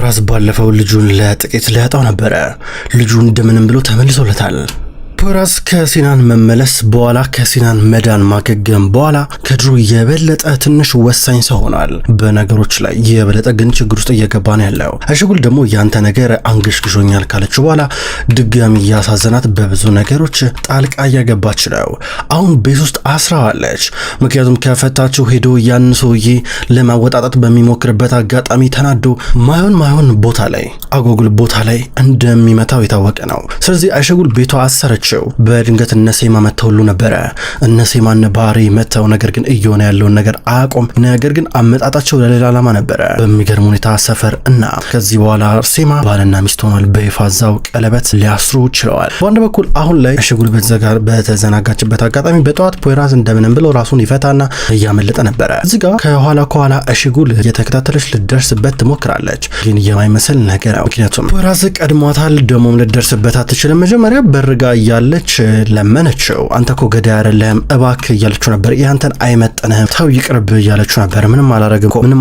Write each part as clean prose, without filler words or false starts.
ፖይራዝ ባለፈው ልጁን ለጥቂት ሊያጣው ነበረ። ልጁ እንደምንም ብሎ ተመልሶለታል። ፖይራዝ ከሲናን መመለስ በኋላ ከሲናን መዳን ማገገም በኋላ ከድሮ የበለጠ ትንሽ ወሳኝ ሰው ሆኗል። በነገሮች ላይ የበለጠ ግን ችግር ውስጥ እየገባ ነው ያለው። አሸጉል ደግሞ ያንተ ነገር አንገሽግሾኛል ካለች በኋላ ድጋሚ እያሳዘናት በብዙ ነገሮች ጣልቃ እያገባች ነው። አሁን ቤት ውስጥ አስራዋለች። ምክንያቱም ከፈታችው ሄዶ ያን ሰውዬ ለማወጣጣት በሚሞክርበት አጋጣሚ ተናዶ ማይሆን ቦታ ላይ አጓጉል ቦታ ላይ እንደሚመታው የታወቀ ነው። ስለዚህ አሸጉል ቤቷ አሰረች። በድንገት እነሴማ መተው ሁሉ ነበረ። እነሴማን ባህሪ መተው ነገር ግን እየሆነ ያለውን ነገር አያቆም። ነገር ግን አመጣጣቸው ለሌላ ዓላማ ነበረ። በሚገርም ሁኔታ ሰፈር እና ከዚህ በኋላ ሴማ ባልና ሚስት ሆኗል። በይፋዛው ቀለበት ሊያስሩ ችለዋል። በአንድ በኩል አሁን ላይ አሸጉል በተዘናጋችበት አጋጣሚ በጠዋት ፖይራዝ እንደምንም ብለው ራሱን ይፈታና እያመለጠ ነበረ። እዚህ ጋር ከኋላ አሸጉል እየተከታተለች ልደርስበት ትሞክራለች። ግን የማይመስል ነገር ነው። ምክንያቱም ፖይራዝ ቀድሟታል። ደሞም ልደርስበት አትችልም። መጀመሪያ በርጋ ያለች ለመነችው። አንተ እኮ ገዳይ አይደለም እባክህ እያለችው ነበር። ያንተን አይመጥንህም ተው ይቅርብ እያለችው ነበር። ምንም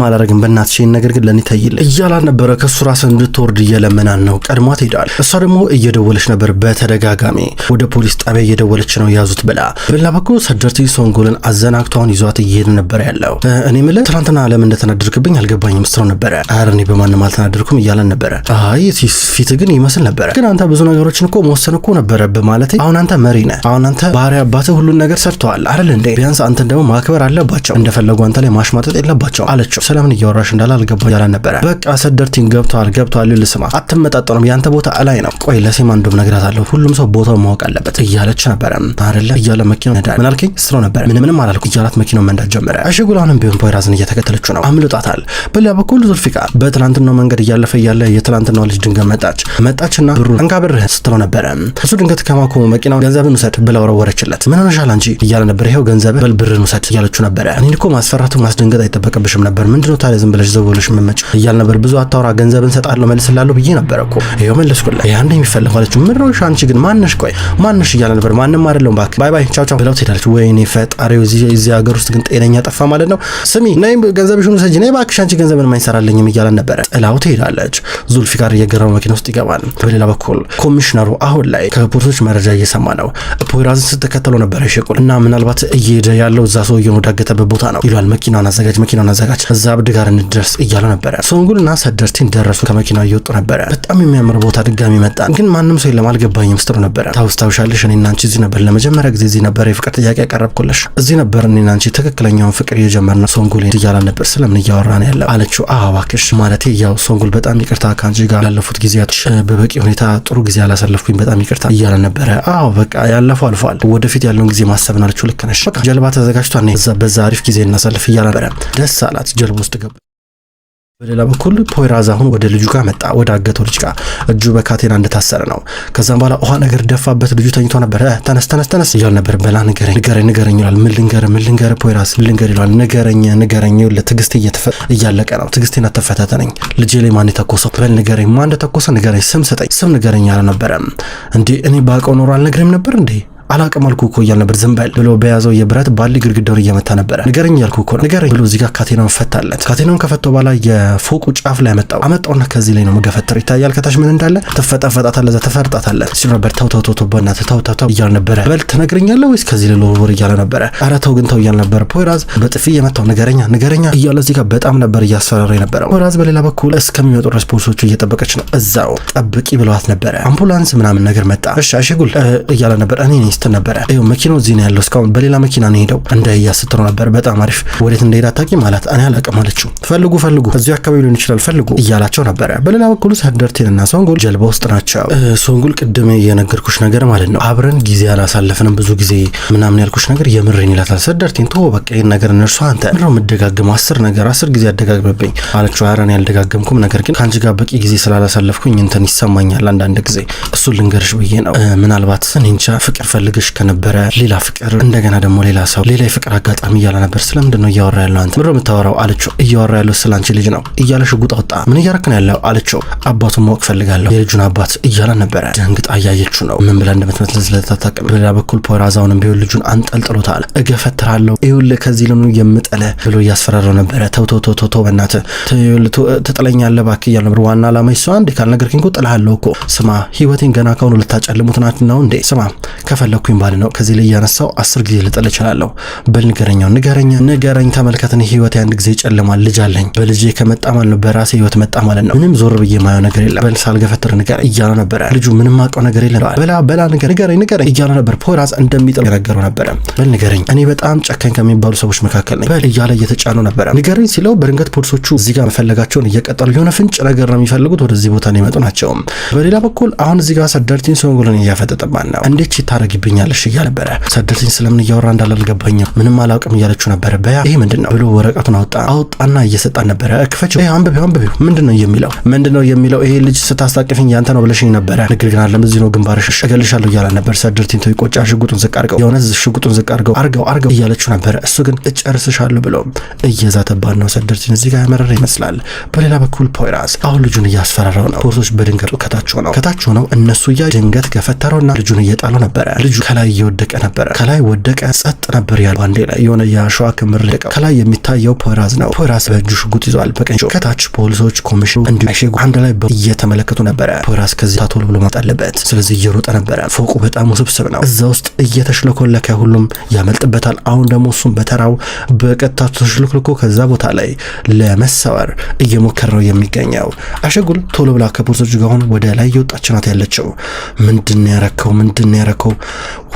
አላረግም በእናትሽ ነገር ግን ለኔ ተይል እያላት ነበረ። ከሱ ራስ እንድትወርድ እየለመናን ነው። ቀድሟት ሄዳል። እሷ ደግሞ እየደወለች ነበር በተደጋጋሚ ወደ ፖሊስ ጣቢያ እየደወለች ነው ያዙት ብላ። በሌላ በኩል ሰደርቲ ሶንጎልን አዘናግቷን ይዟት እየሄደ ነበር ያለው። እኔ ምልህ ትናንትና ለምን እንደተናደድክብኝ አልገባኝም ስትለው ነበረ። ኧረ እኔ በማንም አልተናደድኩም እያለን ነበረ። አይ ፊት ግን ይመስል ነበረ። ግን አንተ ብዙ ነገሮችን እኮ መወሰን እኮ ነበረብህ ማለት አሁን አንተ መሪ ነህ። አሁን አንተ ባህሪ አባትህ ሁሉን ነገር ሰርተዋል አይደል እንዴ? ቢያንስ አንተን ደግሞ ማክበር አለባቸው። እንደፈለጉ አንተ ላይ ማሽማጠጥ የለባቸው አለችው። ስለምን እያወራሽ እንዳለ አልገባ ያላን ነበረ። በቃ ሰደርቲን ገብቷል ልስማ አትመጣጠኑም። ያንተ ቦታ እላይ ነው። ቆይ ለሴማ እንደም ነግራታለሁ። ሁሉም ሰው ቦታው ማወቅ አለበት እያለች ነበረ አይደለ? እያለ መኪናው ነዳ። ምን አልከኝ ስትለው ነበረ። ምንም አላልኩ እያላት መኪናው መንዳት ጀመረ። አሸጉል አሁንም ቢሆን ፖይራዝን እየተከተለችው ነው። አምልጧታል። በሌላ በኩል ዙልፊቃር በትላንትናው መንገድ እያለፈ እያለ የትላንትናው ልጅ ድንገት መጣችና ብሩን እንካ ብርህ ስትለው ነበረ። እሱ ድንገት ከማኮ መኪናው ገንዘብን ውሰድ ብላ ወረወረችለት። ምን ሆነሻል አንቺ እያለ ነበር። ይሄው ገንዘብ በል ብርን ውሰድ እያለችው ነበረ። እኔን እኮ ማስፈራቱ ማስደንገጥ አይጠበቅብሽም ነበር። ምንድነው ታዲያ ዝም ብለሽ ዘውልሽ መመጭ እያለ ነበር። ብዙ አታውራ ገንዘብን ሰጣለሁ መልስላለሁ ብዬ ነበር እኮ ይሄው መለስኩልህ። ይሄ አንዴ የሚፈልገው አለችው። ምን ሆነሽ አንቺ ግን ማንሽ? ቆይ ማንሽ እያለ ነበር። ማንንም አይደለም ባክ ባይ ቻው ብለው ትሄዳለች። ወይኔ ፈጣሪው እዚህ ሀገር ውስጥ ግን ጤነኛ ጠፋ ማለት ነው። ስሚ ነይ ገንዘብሽን ውሰጂ ነይ ባክሽ አንቺ ገንዘብን ማይሰራልኝም እያለ ነበረ። ጥላው ትሄዳለች። ዙልፊቃር እየገረመ መኪና ውስጥ ይገባል። በሌላ በኩል ኮሚሽነሩ አሁን ላይ ከፖሊሶች መረጃ እየሰማ ነው። ፖይራዝን ስትከተለው ነበር አሸጉል እና ምናልባት እየሄደ ያለው እዛ ሰውዬው ወዳገተበት ቦታ ነው ይሏል። መኪናውን አዘጋጅ እዛ አብድ ጋር እንደርስ እያለ ነበረ። ሶንጉልና ሰደርቲን ደረሱ። ከመኪናው እየወጡ ነበረ። በጣም የሚያምር ቦታ ድጋሚ መጣን። ግን ማንም ሰው የለም አልገባኝም ስትሉ ነበረ። ታውስታውሻለሽ እኔና አንቺ እዚህ ነበር ለመጀመሪያ ጊዜ እዚህ ነበር የፍቅር ጥያቄ ያቀረብኩልሽ እዚህ ነበር እኔና አንቺ ትክክለኛውን ፍቅር የጀመርነው ሶንጉል እያለ ነበር። ስለምን እያወራን ያለው አለችው። እባክሽ ማለቴ ያው ሶንጉል በጣም ይቅርታ ካንቺ ጋር ላለፉት ጊዜያት በበቂ ሁኔታ ጥሩ ጊዜ አላሳለፍኩኝ በጣም ይቅርታ እያለ ነበረ። በቃ ያለፈው አልፏል። ወደፊት ያለውን ጊዜ ማሰብ ነው አለችው። ልክ ነሽ በቃ ጀልባ ተዘጋጅቷል በዛ አሪፍ ጊዜ እናሳልፍ እያለ ነበረ። ደስ አላት። ጀልባ ውስጥ ገባ። በሌላ በኩል ፖይራዝ አሁን ወደ ልጁ ጋር መጣ። ወደ አገተው ልጅ ጋር እጁ በካቴና እንደታሰረ ነው። ከዛም በኋላ ውሃ ነገር ደፋበት። ልጁ ተኝቶ ነበር። ተነስ እያለ ነበር። በላ ንገረኝ ይላል። ምን ልንገር ፖይራዝ ምን ልንገር ይላል። ንገረኝ ለትግስቴ እያለቀ ነው። ትግስቴን አትፈታተነኝ። ልጄ ላይ ማን የተኮሰው በል ንገረኝ። ማን እንደተኮሰ ንገረኝ። ስም ንገረኝ ያለ ነበረ። እንዴ እኔ ባውቀው ኖሮ አልነግርም ነበር እንዴ አላቅም አልኩ እኮ እያለ ነበር። ዝም በል ብሎ በያዘው የብረት ባሊ ግድግዳውን እየመታ ነበረ። ንገረኝ ያልኩ እኮ ንገረኝ ብሎ እዚህ ጋር ካቴናውን ፈታለት። ካቴናውን ከፈቶ በኋላ የፎቁ ጫፍ ላይ አመጣውና ከዚህ ላይ ነው መገፈተር ይታያል። ከታች ምን እንዳለ ትፈጣፈጣታለህ ተፈርጣታለህ ሲል ነበር። ተው በእናትህ ተው እያለ ነበረ። በል ትነግረኛለህ ወይስ ከዚህ ላይ ልወር እያለ ነበረ። ኧረ ተው ግን ተው እያለ ነበር። ፖይራዝ በጥፊ እየመታው ንገረኛ እያለ እዚህ ጋር በጣም ነበር እያስፈራራ የነበረው። ፖይራዝ በሌላ በኩል እስከሚመጡ ድረስ ፖሊሶቹ እየጠበቀች ነው። እዛው ጠብቂ ብለዋት ነበረ። አምቡላንስ ምናምን ነገር መጣ። እሺ አሸጉል እያለ ነበር። እኔ ነኝ ስትል ነበረ። መኪናው እዚህ ነው ያለው እስካሁን በሌላ መኪና ነው ሄደው እንዳያስተው ነበር። በጣም አሪፍ ወዴት እንደሄደ አታውቂም ማለት እኔ አላውቅም አለችው። ፈልጉ እዚህ አካባቢ ሊሆን ይችላል ፈልጉ እያላቸው ነበረ። በሌላ በኩል ሰደርቲንና ሶንጉል ጀልባ ውስጥ ናቸው። ሶንጉል ቅድም የነገርኩሽ ነገር ማለት ነው አብረን ጊዜ አላሳለፍንም ብዙ ጊዜ ምናምን ያልኩሽ ነገር የምሬን ይላታል። ሰደርቲን ተው በቃ ይሄን ነገር እነርሱ አንተ ምንድነው የምትደጋግመው 10 ጊዜ አደጋግመብኝ አለችው። ኧረ እኔ ያልደጋገምኩም ነገር ግን ካንቺ ጋር በቂ ጊዜ ስላላሳለፍኩኝ እንትን ይሰማኛል አንዳንድ ጊዜ እሱን ልንገርሽ ብዬ ነው። ምናልባት እኔ እንጃ ፍቅር ፈልገ ፈልግሽ ከነበረ ሌላ ፍቅር እንደገና ደግሞ ሌላ ሰው ሌላ የፍቅር አጋጣሚ እያለ ነበር። ስለምንድን ነው እያወራ ያለው አንተ? ምንድን ነው የምታወራው አለችው። እያወራ ያለው ስላንቺ ልጅ ነው እያለ ሽጉጥ አወጣ። ምን እያረክ ነው ያለው አለችው። አባቱን ማወቅ ፈልጋለሁ የልጁን አባት እያለ ነበረ። ደንግጣ እያየችው ነው። ምን ብላ እንደምትመስል ስለታታቀም በሌላ በኩል ፖራዛውንም ቢሆን ልጁን አንጠልጥሎታል። እገፈትራለሁ ይኸውልህ ከዚህ ለምን የምጠለ ብሎ እያስፈራራው ነበረ። ተው በእናትህ ትጥለኛለህ እባክህ እያለ ነበር። ዋና ዓላማ ይሷ እንዴ ካልነገርከኝ እኮ ጥልሃለሁ እኮ ስማ ህይወቴን ገና ካሁኑ ልታጨልሙት ነው እንዴ? ስማ ከፈለኩኝ ባል ነው ከዚህ ላይ ያነሳው 10 ጊዜ ልጥል እችላለሁ። በል ንገረኝ ተመልከተኝ ህይወቴ አንድ ጊዜ ጨልሟል። ልጅ አለኝ። በልጄ ከመጣ ማለት ነው በራሴ ህይወት መጣ ማለት ነው። ምንም ዞር ብዬ ማየው ነገር የለም። በል ሳልገፈትር ንገረኝ እያለ ነበረ። ልጁ ምንም አውቀው ነገር የለም። በላ ንገረኝ እያለ ነበር። ፖራዝ እንደሚጥል የነገረው ነበረ። በል ንገረኝ እኔ በጣም ጨካኝ ከሚባሉ ሰዎች መካከል ነኝ በል እያለ እየተጫነው ነበረ። ንገረኝ ሲለው በድንገት ፖሊሶቹ እዚህ ጋር መፈለጋቸውን እየቀጠሉ የሆነ ፍንጭ ነገር ነው የሚፈልጉት ወደዚህ ቦታ ነው የመጡ ናቸው። በሌላ በኩል አሁን እዚህ ጋር ሰደርቲን ሶንጎልን እያፈጠጠባን ነው። እንዴት ታረጊብኛለሽ እያለ ነበረ። ሰደርቲን ስለምን እያወራ እንዳለ አልገባኝም ምንም አላውቅም እያለችው ነበረ። በያ ይሄ ምንድነው ብሎ ወረቀቱን አወጣና እየሰጣን ነበረ። ክፈች አንብቢው ምንድነው የሚለው ይሄ ልጅ ስታስታቅፊኝ ያንተ ነው ብለሽኝ ነበረ። ንግር ግን አለም እዚህ ነው ግንባርሽ እገልሻለሁ እያለ ነበር። ሰደርቲን ተው ይቆጫ ሽጉጡን ዝቅ አድርገው የሆነ ሽጉጡን ዝቅ አድርገው እያለችው ነበረ። እሱ ግን እጨርስሻለሁ ብሎ እየዛተባን ነው። ሰደርቲን እዚህ ጋር ያመረረ ይመስላል። በሌላ በኩል ፖራዝ አሁን ልጁን እያስፈራራው ነው። ፖሊሶች በድንገቱ ከታች ሆነው እነሱ ድንገት ገፈተረውና ልጁን እየጣለው ነበረ። ልጁ ከላይ እየወደቀ ነበረ። ከላይ ወደቀ። ጸጥ ነበር ያለው። አንዴ ላይ የሆነ የአሸዋ ክምር ለቀው ከላይ የሚታየው ፖራዝ ነው። ፖራዝ በእጁ ሽጉጥ ይዟል በቀኝ። ከታች ፖሊሶች ኮሚሽኑ እንዲሁ አንድ ላይ እየተመለከቱ ነበረ። ፖራዝ ከዚህ ታቶል ብሎ ማጣ አለበት። ስለዚህ እየሮጠ ነበረ። ፎቁ በጣም ውስብስብ ነው። እዛ ውስጥ እየተሽለኮለከ ሁሉም ያመልጥበታል። አሁን ደግሞ እሱም በተራው በቀጥታ ተሽለኮልኮ ከዛ ቦታ ላይ ለመሰወር እየሞከረ ነው የሚገኘው። አሸጉል ቶሎ ብላ ከፖሊሶቹ ጋር ሆነ ወደ ላይ እየወጣች ናት ያለችው። ምንድነው ያረከው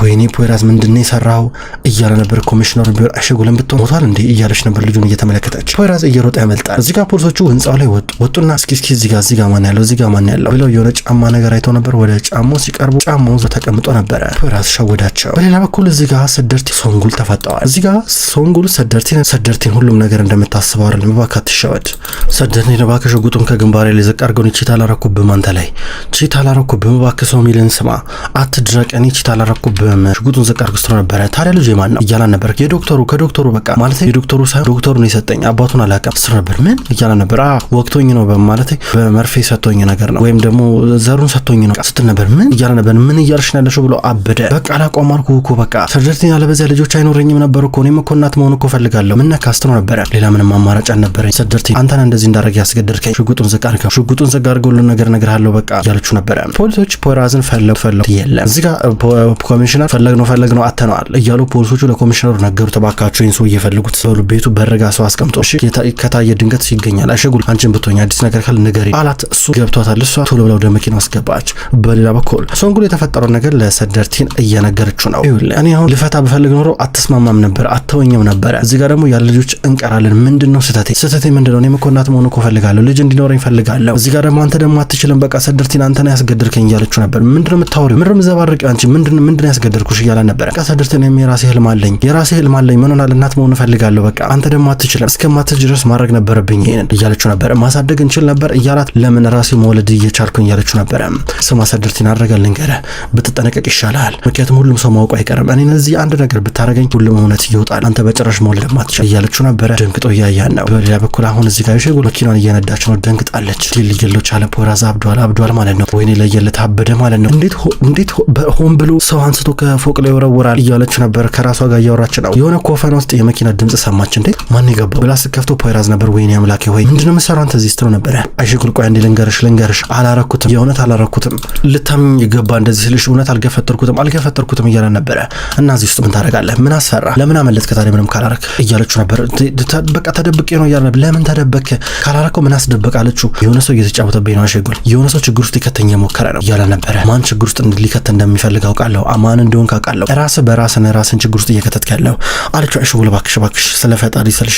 ወይኔ ፖራዝ ምንድነው የሰራው እያለ ነበር። ኮሚሽነሩ ቢሆን አሸጉልን ብትሆን ሞቷል እንዴ እያለች ነበር ልጁን እየተመለከተች። ፖራዝ እየሮጠ ያመልጣል። እዚህ ጋር ፖሊሶቹ ህንጻው ላይ ወጡና እስኪ እዚህ ጋር ማን ያለው ብለው የሆነ ጫማ ነገር አይተው ነበር። ወደ ጫማው ሲቀርቡ ጫማው ተቀምጦ ነበረ። ፖራዝ ሸወዳቸው። በሌላ በኩል እዚህ ጋር ሰደርቲ ሶንጉል ተፋጠዋል። እዚህ ጋር ሶንጉል ሰደርቲን ሁሉም ነገር እንደምታስበው አይደለም እባክህ አትሸወድ ሰደርቲን እባክህ ሽጉጡን ከግንባሬ ላይ ዝቅ አድርገው ቺታ አላረኩብህም አንተ ላይ ቺታ አላረኩብህም እባክህ ሰው ሚልን ስማ አትድረቅ እኔ ቺታ አላረኩብህም ሽጉጡን ዝቅ አድርገው ስትለው ነበረ። ታዲያ ልጅ የማን ነው እያለ ነበር። ከዶክተሩ በቃ ማለት የዶክተሩ ሳይሆን ዶክተሩን የሰጠኝ አባቱን አላውቅም ስትለው ነበር። ምን እያለ ነበር። ወቅቶኝ ነው በማለት በመርፌ ሰጥቶኝ ነገር ነው ወይም ደግሞ ዘሩን ሰጥቶኝ ነው ስትል ነበር። ምን እያለ ነበር። ምን እያልሽ ነው ያለሽው ብሎ አበደ። በቃ አላቆም አልኩህ እኮ በቃ ሰደርቲን ያለበዚያ ልጆች አይኖረኝም ነበር እኮ እኔም እኮ እናት መሆን እኮ ፈልጋለሁ ምን ነካስትነው ነበረ። ሌላ ምንም አማራጭ አልነበረኝ። ሰደርቲን አንተን እንደዚህ እንዳደረግ ያስገደድከኝ ሽጉጡን ዝቅ አድርገው ሁሉ ነገር እነግርሃለሁ በቃ ያለችው ነበረ። ፖሊሶች ፖራዝን ፈለጉ የለም። እዚህ ጋር ኮሚሽነር ፈለግነው አተነዋል እያሉ ፖሊሶቹ ለኮሚሽነሩ ነገሩት። እባካችሁ ይህን ሰው እየፈልጉት ሰው ቤቱ በረጋ ሰው አስቀምጦ እሺ ከታየ ድንገት ይገኛል። አሸጉል አንቺን ብትሆኝ አዲስ ነገር ካለ ንገሪ አላት። እሱ ገብቷታል። እሷ ቶሎ ብላ ወደ መኪናው አስገባች። በሌላ በኩል ሶንጉል የተፈጠረው ነገር ለሰደርቲን እየነገረችው ነው። እኔ አሁን ልፈታ ብፈልግ ኖሮ አትስማማም ነበር አትወኝም ነበረ። እዚህ ጋር ደግሞ ያለ ልጆች እንቀራለን። ምንድነው ስህተቴ ምንድነው? እኔም እኮ እናት መሆን እኮ ፈልጋለሁ ልጅ እንዲኖረኝ ፈልጋለሁ። እዚህ ጋር ደግሞ አንተ ደግሞ አትችልም በቃ ሰደርቲን አንተና ያስገደድከኝ እያለችው ነበር። ምንድነው የምታወሪው? ምንድነው ዘባርቂው አንቺ ምንድነው ያስገደድኩሽ እያለ ነበር። በቃ ሰደርቲን የራሴ ህልም አለኝ ምን ሆናል እናት መሆን ፈልጋለሁ በቃ አንተ ደግሞ አትችልም እስከማትችል ድረስ ማድረግ ነበረብኝ ይሄን እያለችው ነበር። ማሳደግ እንችል ነበር እያላት ለምን ራሴ መውለድ እየቻልኩኝ እያለችው ነበር። ስማ ሰደርቲን አድርጋለሁ ንገረህ ብትጠነቀቅ ይሻላል። ምክንያቱም ሁሉም ሰው ማውቀው አይቀርም። እኔ እዚህ አንድ ነገር ብታረገኝ ሁሉም እውነት ይወጣል። አንተ በጭራሽ መውለድ ማትችል እያለችው ነበር። ደንግጦ እያያን ነው። በሌላ በኩል አሁን እዚህ ጋር ሸጉል መኪናውን እየነዳች ነው። ደንግጣለች። ሊገሎች አለ ፖራዝ አብዷል ማለት ነው። ወይኔ ለየለት አበደ ማለት ነው። እንዴት ሆን ብሎ ሰው አንስቶ ከፎቅ ላይ ይወረውራል እያለች ነበር። ከራሷ ጋር እያወራች ነው። የሆነ ኮፈን ውስጥ የመኪና ድምጽ ሰማች። እንዴ ማን ይገባው ብላ ስከፍቶ ፖራዝ ነበር። ወይኔ አምላኬ ሆይ ምንድነው መሰራው አንተ እዚህ ስትለው ነበር። አይሽጉል ቆይ አንዴ ልንገርሽ አላረኩትም የእውነት አላረኩትም ልታምኝ ይገባ እንደዚህ ስልሽ እውነት አልገፈተርኩትም እያለ ነበረ። እና እዚህ ውስጥ ምን ታረጋለህ? ምን አሰራ? ለምን አመለጥክ ታዲያ ምንም ካላረክ እያለችው ነበር። በቃ ተደብቄ ነው እያለ ነበር። ለምን ተደበክ? ካላረከው ምን አስደበቃለችው? የሆነ ሰው እየተጫወተብኝ ነው አይሽጉል የሆነ ሰው ችግር ውስጥ ሊከተኝ የሞከረ ነው እያለ ነበረ። ማን ችግር ውስጥ ሊከተኝ እንደሚፈልግ አውቃለሁ። አማን እንደሆንክ አውቃለሁ። ራስን ችግር ውስጥ እየከተትክ ያለው አለችው። አይሽጉል እባክሽ ስለፈጣሪ ስልሽ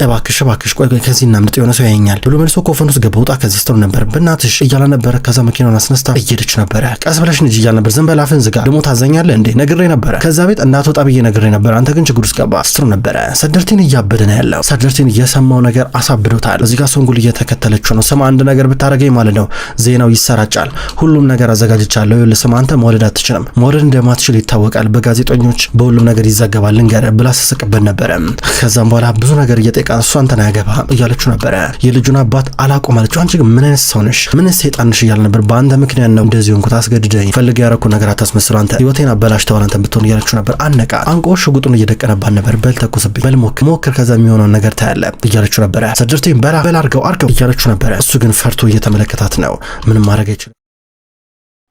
እባክሽ ቆይ ከዚህ እናምልጥ የሆነ ሰው ያየኛል ብሎ መልሶ ኮፈን ውስጥ ገባ። ውጣ ከዚህ ስትለው ነበር። በእናትሽ እያለ ነበረ። ከዛ መኪናውን አስነስታ እየሄደች ነበረ። ቀስ ብለሽ እንጂ እያለ ነበር። ዝም በል አፍህን ዝጋ ደግሞ ታዘኛለህ እንዴ ነግሬ ነበረ። ከዛ ቤት እንዳትወጣ ብዬ ነግሬ ነበር። አንተ ግን ችግር ውስጥ ገባ ስትለው ነበረ። ሰደርቲን እያበደ ነው ያለው። ሰደርቲን እየሰማው ነገር አሳብዶታል። እዚህ ጋር ሶንጉል እየተከተለችው ነው። ስማ አንድ ነገር ብታረገኝ ማለት ነው ዜናው ይሰራጫል። ሁሉም ነገር አዘጋጅቻለሁ። ይኸውልህ ስማ አንተ መውለድ አትችልም። መውለድ እንደማትችል እንደሚችል ይታወቃል፣ በጋዜጠኞች በሁሉም ነገር ይዘገባል ልንገር ብላ ስስቅበት ነበረ። ከዛም በኋላ ብዙ ነገር እየጠየቃ እሱ አንተን አያገባህም እያለችው ነበረ። የልጁን አባት አላቆም አለችው። አንቺ ግን ምን አይነት ሰው ነሽ? ምን ሰይጣን ነሽ እያለ ነበር። በአንተ ምክንያት ነው እንደዚህ ሆንኩት፣ አስገድደኝ ፈልግ ያረኩ ነገር አታስመስሉ፣ አንተ ህይወቴን አበላሽተዋል አንተ ብትሆን እያለችው ነበር። አነቃ አንቆ ሽጉጡን እየደቀነባት ነበር። በል ተኩስብኝ፣ በል ሞክር፣ ከዛ የሚሆነውን ነገር ታያለ እያለችው ነበረ። ሰደርቲን በል አርገው እያለችው ነበረ። እሱ ግን ፈርቶ እየተመለከታት ነው። ምንም ማድረግ አይችልም።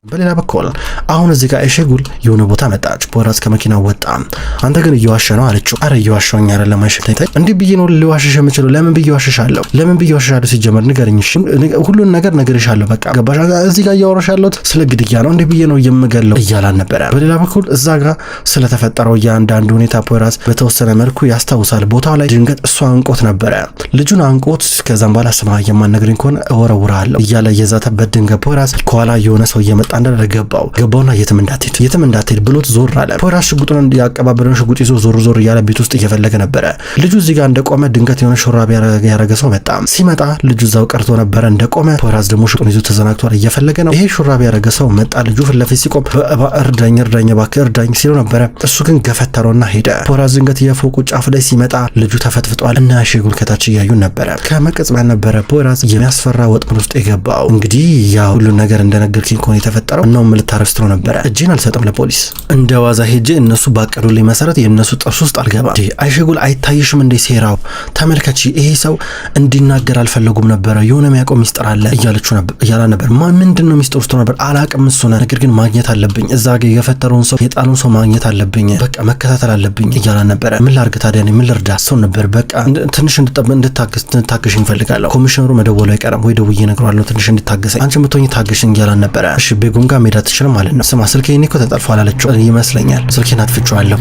በሌላ በኩል አሁን እዚህ ጋር ኤሼጉል የሆነ ቦታ መጣች። ፖራዝ ከመኪናው ወጣ። አንተ ግን እየዋሸ ነው አለችው። አረ እየዋሸሁኝ አይደለም አይሽልኝ እንዲህ ብዬ ነው ልዋሽሽ የምችለው። ለምን ብዬ ዋሽሻለሁ? ሲጀመር ንገረኝ፣ ሁሉን ነገር ነግሬሻለሁ። በቃ ገባሽ? እዚህ ጋር እያወራሽ ያለሁት ስለ ግድያ ነው። እንዲህ ብዬ ነው የምገለው እያላን ነበረ። በሌላ በኩል እዛ ጋር ስለተፈጠረው እያንዳንዱ ሁኔታ ፖራዝ በተወሰነ መልኩ ያስታውሳል። ቦታው ላይ ድንገት እሷ አንቆት ነበረ። ልጁን አንቆት ከዛም በኋላ ስማ የማነግረኝ ከሆነ እወረውራለሁ እያለ የዛተበት ድንገት ፖራዝ ከኋላ የሆነ ሰው እየመጣ አንዳንድ ገባውና የትም እንዳትሄድ ብሎት ዞር አለ። ፖራዝ ሽጉጡን ያቀባበረውን ሽጉጥ ይዞ ዞር እያለ ቤት ውስጥ እየፈለገ ነበረ። ልጁ እዚህ ጋር እንደቆመ ድንገት የሆነ ሹራብ ያረገ ሰው መጣ። ሲመጣ ልጁ እዛው ቀርቶ ነበረ እንደቆመ። ፖራዝ ደግሞ ሽጉጡን ይዞ ተዘናግቷል፣ እየፈለገ ነው። ይሄ ሹራብ ያረገ ሰው መጣ። ልጁ ፊት ለፊት ሲቆም እርዳኝ እባክህ እርዳኝ ሲለው ነበረ። እሱ ግን ገፈተረውና ሄደ። ፖራዝ ድንገት የፎቁ ጫፍ ላይ ሲመጣ ልጁ ተፈትፍጧል እና ኤሼጉል ከታች እያዩን ነበረ። ከመቀጽበት ነበረ ፖራዝ የሚያስፈራ ወጥመድ ውስጥ የገባው። እንግዲህ ያ ሁሉ ነገር እንደነገርኩኝ ከሆነ የተፈጠረው እናው ልታረስትሮ ነበረ። እጄን አልሰጥም ለፖሊስ እንደ ዋዛ ሄጄ እነሱ ባቀዱልኝ መሰረት የእነሱ ጥርስ ውስጥ አልገባም። ኤሼጉል አይታይሽም እንደ ሴራው ተመልከቺ፣ ይሄ ሰው እንዲናገር አልፈለጉም ነበረ፣ የሆነ የሚያውቀው ሚስጥር አለ እያላ ነበር። ምንድነው ሚስጥር ውስጥ ነበር አላቅም። እሱ ነገር ግን ማግኘት አለብኝ፣ እዛ ጋር የፈጠረውን ሰው የጣሉን ሰው ማግኘት አለብኝ፣ በቃ መከታተል አለብኝ እያላ ነበረ። ምን ላርግ ታዲያ ምን ልርዳ? ሰው ነበር በቃ ትንሽ እንድታገሽ እንፈልጋለሁ። ኮሚሽነሩ መደወሉ አይቀርም ወይ ደውዬ እነግረዋለሁ ትንሽ እንድታገሰኝ፣ አንቺ ምትሆኚ ታገሽኝ እያላ ነበረ። እሺ ቤጉም ጋር ሜዳ ትችልም ማለት ነው። ስማ ስልኬን እኮ ተጠልፏል አለችው። ይመስለኛል ስልኬን አጥፍቼዋለሁ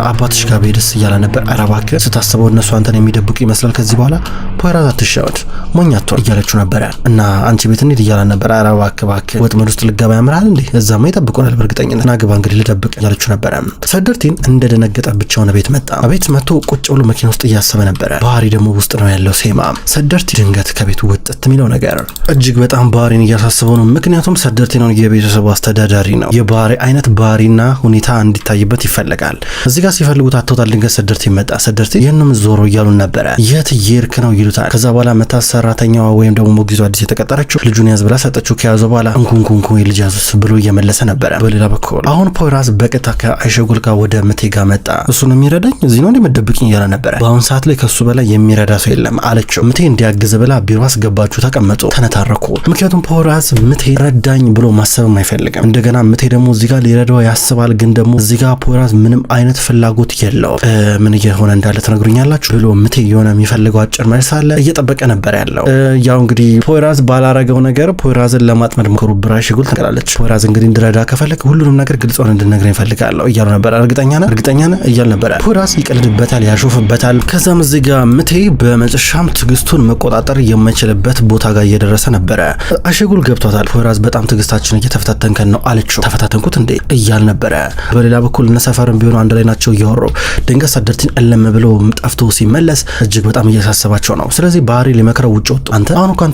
አባትሽ ጋር ብሄድስ እያላ ነበር። ኧረ እባክህ ስታስበው እነሱ አንተን የሚደብቁ ይመስላል። ከዚህ በኋላ ፖራዝ አትሻወድ ሞኛቶ እያለችው ነበረ። እና አንቺ ቤት እንሂድ እያላ ነበር። ኧረ እባክህ ወጥመድ ውስጥ ልገባ ያምራል እንዴ? እዛማ ይጠብቁናል በእርግጠኝነት ና ግባ እንግዲህ ልደብቅ እያለችው ነበረ። ሰደርቲን እንደደነገጠ ብቻውን ቤት መጣ። ቤት መጥቶ ቁጭ ብሎ መኪና ውስጥ እያሰበ ነበረ። ባህሪ ደግሞ ውስጥ ነው ያለው ሴማ። ሰደርቲ ድንገት ከቤቱ ወጥት የሚለው ነገር እጅግ በጣም ባህሪን እያሳስበው ነው። ምክንያቱም ሰደርቲ ነው የቤተሰቡ አስተዳዳሪ ነው። የባህሪ አይነት ባህሪና ሁኔታ እንዲታይበት ይፈልጋል። እዚህ ጋር ሲፈልጉት አተውታል። ድንገት ሰደርቲ መጣ። ሰደርቲ ይህንም ዞሮ እያሉን ነበረ። የት እየሄድክ ነው ይሉታል። ከዛ በኋላ መታ ሰራተኛዋ ወይም ደግሞ ሞግዚቷ አዲስ የተቀጠረችው ልጁን ያዝ ብላ ሰጠችው። ከያዘ በኋላ እንኩንኩንኩ የልጅ ያዙስ ብሎ እየመለሰ ነበረ። በሌላ በኩል አሁን ፖራዝ በቀጥታ ከኤሼጉል ጋር ወደ ምቴ ጋር መጣ። እሱን የሚረዳኝ እዚህ ነው እንደምደብቅኝ እያለ ነበረ። በአሁን ሰዓት ላይ ከሱ በላይ የሚረዳ ሰው የለም አለችው። ምቴ እንዲያግዝ ብላ ቢሮ አስገባችሁ። ተቀመጡ፣ ተነታረኩ። ምክንያቱም ፖራዝ ምቴ ረዳኝ ብሎ ማሰብም አይፈልግም። እንደገና ምቴ ደግሞ እዚህ ጋር ሊረዳው ያስባል። ግን ደግሞ እዚህ ጋር ፖራዝ ምንም አይነት ፍላጎት የለው። ምን እየሆነ እንዳለ ትነግሩኛላችሁ ብሎ ምቴ የሆነ የሚፈልገው አጭር መልስ አለ እየጠበቀ ነበር ያለው። ያው እንግዲህ ፖራዝ ባላረገው ነገር ፖራዝን ለማጥመድ ሞክሩ ብራ ኤሼጉል ትቀላለች። ፖራዝ እንግዲህ እንድረዳ ከፈለክ ሁሉንም ነገር ግልጽ ሆነ እንድነግረኝ እፈልጋለሁ እያሉ ነበር። እርግጠኛ ነህ እያል ነበረ። ፖራዝ ይቀልድበታል፣ ያሾፍበታል። ከዛም እዚህ ጋር ምቴ በመጨረሻም ትግስቱን መቆጣጠር የማይችልበት ቦታ ጋር እየደረሰ ነበረ። ኤሼጉል ገብቷታል። ፖራዝ በጣም ትግስታችን እየተፈታተንከን ነው አለችው። ተፈታተንኩት እንዴ እያል ነበረ። በሌላ በኩል እነ ሰፈርም ቢሆኑ አንድ ላይ ናቸው እያወሩ። ድንገት ሰደርቲን እለም ብሎ ጠፍቶ ሲመለስ እጅግ በጣም እያሳሰባቸው ነው። ስለዚህ ባህሪ ሊመክረው ውጭ ወጡ። አንተ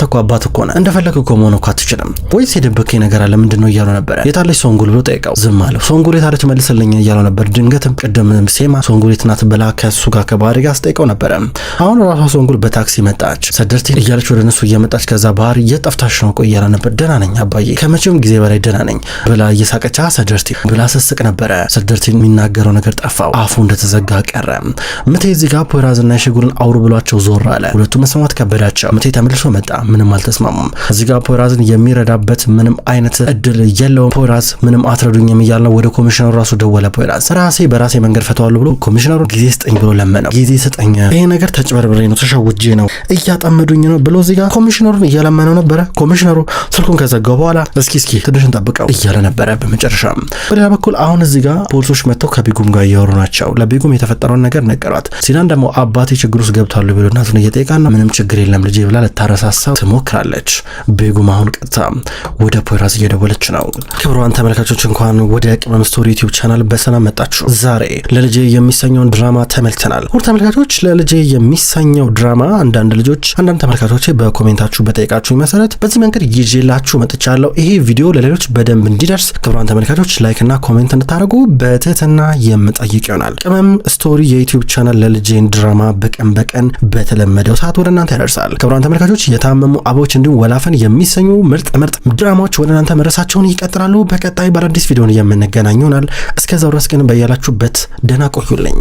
እኮ አባት እኮ ነህ፣ እንደፈለክ እኮ መሆን እኮ አትችልም ወይስ የደበከኝ ነገር አለ ምንድነው እያለው ነበረ። የታለች ሶንጉል ብሎ ጠይቀው ዝም አለው። ሶንጉል የታለች መልስልኝ እያለው ነበር። ድንገትም ቅድም ሴማ ሶንጉል ናት ብላ ከሱ ጋር ከባህሪ ጋር አስጠይቀው ነበረ። አሁን ራሷ ሶንጉል በታክሲ መጣች። ሰደርቲን እያለች ወደ እነሱ እየመጣች ከዛ ባህሪ እየጠፍታሽ ነው ቆይ እያለ ነበር። ደህና ነኝ አባዬ ከመቼውም ጊዜ በላይ ደህና ነኝ ብላ እየሳቀቻ ሰደርቲ ብላ ስስቅ ነበረ። ሰደርቲን የሚናገረው ነገር ጠፋው፣ አፉ እንደተዘጋ ቀረ። ምቴ እዚህ ጋር ፖራዝና ኤሼጉልን አውሩ ብሏቸው ዞር አለ። ሁለቱ መስማት ከበዳቸው። ምቴ ተመልሶ መጣ። ምንም አልተስማሙም። እዚህ ጋር ፖራዝን የሚረዳበት ምንም አይነት እድል የለውም። ፖራዝ ምንም አትረዱኝም እያለ ወደ ኮሚሽነሩ ራሱ ደወለ። ፖራዝ ራሴ በራሴ መንገድ ፈተዋለሁ ብሎ ኮሚሽነሩ ጊዜ ስጠኝ ብሎ ለመነው። ጊዜ ስጠኝ፣ ይሄ ነገር ተጭበርብሬ ነው ተሸውጄ ነው እያጠመዱኝ ነው ብሎ እዚህ ጋር ኮሚሽነሩን እያለመነው ነበረ። ኮሚሽነሩ ስልኩን ከዘጋው በኋላ እስኪ ትንሽ እንጠብቀው እያለ ነበረ። በመጨረሻም በሌላ በኩል አሁን እዚህ ጋር ፖሊሶች መጥተው ከቢጉም ጋር እያወሩ ናቸው። ለቢጉም የተፈጠረውን ነገር ነገሯት። ሲናን ደግሞ አባቴ ችግር ውስጥ ገብቷል ብሎ እናቱን እየጠየቃና ምንም ችግር የለም ልጄ ብላ ልታረሳሳው ትሞክራለች። ቢጉም አሁን ቀጥታ ወደ ፖራዝ እየደወለች ነው። ክብሯን ተመልካቾች እንኳን ወደ ቅመም ስቶሪ ዩቲዩብ ቻናል በሰላም መጣችሁ። ዛሬ ለልጄ የሚሰኘውን ድራማ ተመልክተናል። ሁሉ ተመልካቾች ለልጄ የሚሰኘው ድራማ አንዳንድ ተመልካቾች በኮሜንታችሁ በጠይቃችሁ መሰረት በዚህ መንገድ ይዤላችሁ መጥቻለሁ። ይሄ ቪዲዮ ለሌሎች በደንብ እንዲደርስ ክቡራን ተመልካቾች ላይክና ኮሜንት እንድታደርጉ በትህትና የምጠይቅ ይሆናል። ቅመም ስቶሪ የዩቲዩብ ቻናል ለልጄን ድራማ በቀን በተለመደው ሰዓት ወደ እናንተ ያደርሳል። ክቡራን ተመልካቾች የታመሙ አበቦች እንዲሁም ወላፈን የሚሰኙ ምርጥ ድራማዎች ወደ እናንተ መድረሳቸውን ይቀጥላሉ። በቀጣይ በአዲስ ቪዲዮን የምንገናኝ ይሆናል። እስከዛው ድረስ ግን በያላችሁበት ደህና ቆዩልኝ።